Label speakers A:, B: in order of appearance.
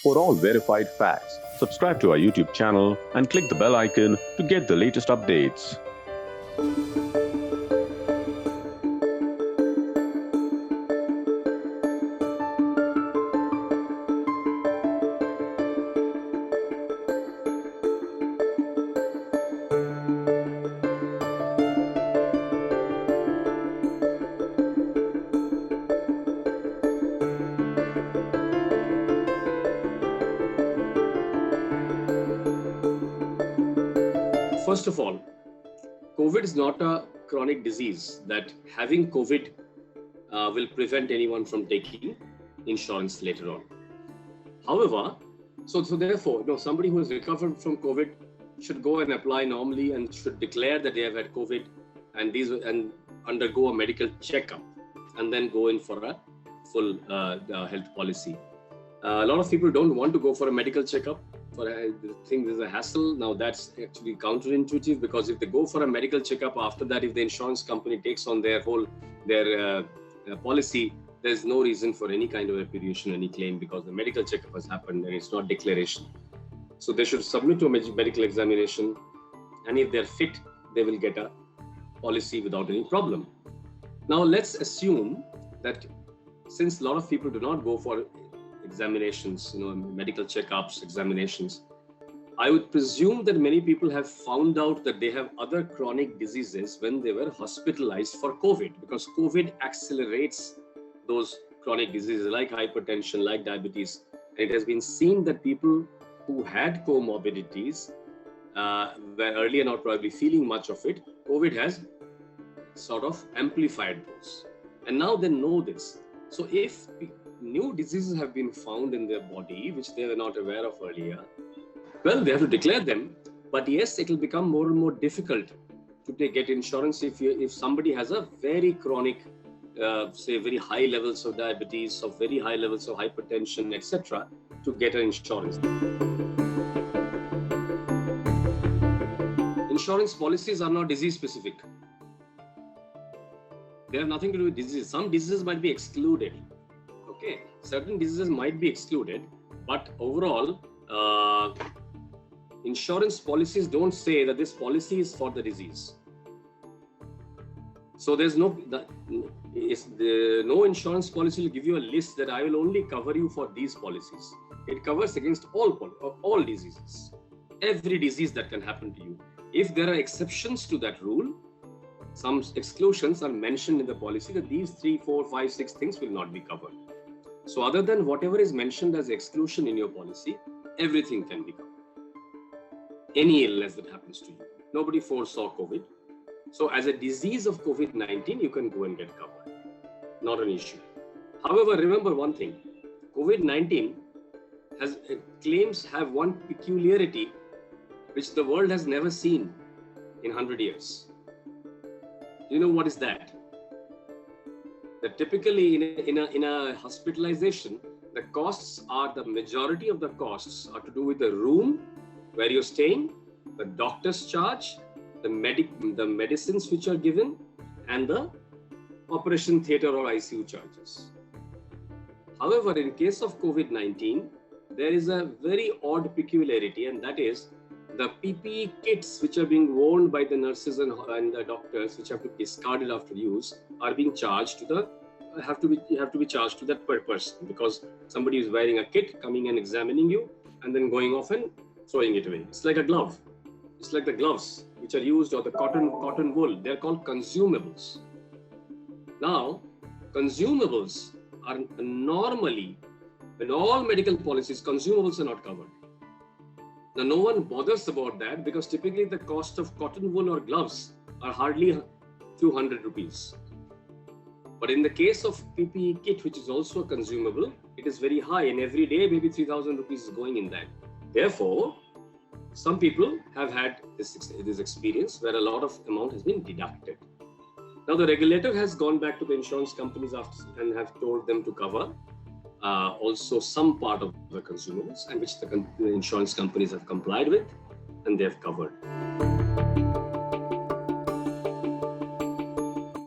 A: for all verified facts. Subscribe to our YouTube channel and click the bell icon to get the latest updates.
B: First of all, COVID is not a chronic disease that having COVID will prevent anyone from taking insurance later on. However, so therefore, somebody who has recovered from COVID should go and apply normally and should declare that they have had COVID and undergo a medical checkup and then go in for a full health policy. A lot of people don't want to go for a medical checkup. They think there's a hassle. Now that's actually counterintuitive, because if they go for a medical checkup after that, if the insurance company takes on their policy, there's no reason for any kind of repudiation, any claim, because the medical checkup has happened and it's not declaration. So they should submit to a medical examination, and if they're fit, they will get a policy without any problem. Now let's assume that since a lot of people do not go for examinations, medical checkups, examinations, I would presume that many people have found out that they have other chronic diseases when they were hospitalized for COVID, because COVID accelerates those chronic diseases like hypertension, like diabetes. And it has been seen that people who had comorbidities were earlier not probably feeling much of it. COVID has sort of amplified those. And now they know this. So if new diseases have been found in their body, which they were not aware of earlier, well, they have to declare them. But yes, it will become more and more difficult to get insurance if somebody has a very chronic, say very high levels of diabetes, or very high levels of hypertension, etc., to get an insurance. Insurance policies are not disease specific. They have nothing to do with disease. Some diseases might be excluded. Okay, certain diseases might be excluded, but overall, insurance policies don't say that this policy is for the disease. So there's no insurance policy will give you a list that I will only cover you for these policies. It covers against all diseases, every disease that can happen to you. If there are exceptions to that rule, some exclusions are mentioned in the policy that these 3, 4, 5, 6 things will not be covered. So other than whatever is mentioned as exclusion in your policy, everything can be covered. Any illness that happens to you. Nobody foresaw COVID. So as a disease of COVID-19, you can go and get covered. Not an issue. However, remember one thing. COVID-19 claims have one peculiarity which the world has never seen in 100 years. You know what is that? That typically in a hospitalization, the majority of the costs are to do with the room where you're staying, the doctor's charge, the medicines which are given, and the operation theater or ICU charges. However, in case of COVID-19, there is a very odd peculiarity, and that is the PPE kits which are being worn by the nurses and the doctors, which have to be discarded after use, are being charged have to be charged to that per person, because somebody is wearing a kit, coming and examining you, and then going off and throwing it away. It's like a glove. It's like the gloves which are used, or the cotton wool. They're called consumables. Now, consumables are normally, in all medical policies, consumables are not covered. Now, no one bothers about that, because typically the cost of cotton wool or gloves are hardly a few hundred rupees. But in the case of PPE kit, which is also a consumable, it is very high, and every day maybe 3,000 rupees is going in that. Therefore, some people have had this experience where a lot of amount has been deducted. Now the regulator has gone back to the insurance companies and have told them to cover also some part of the consumables, and which the insurance companies have complied with, and they have covered.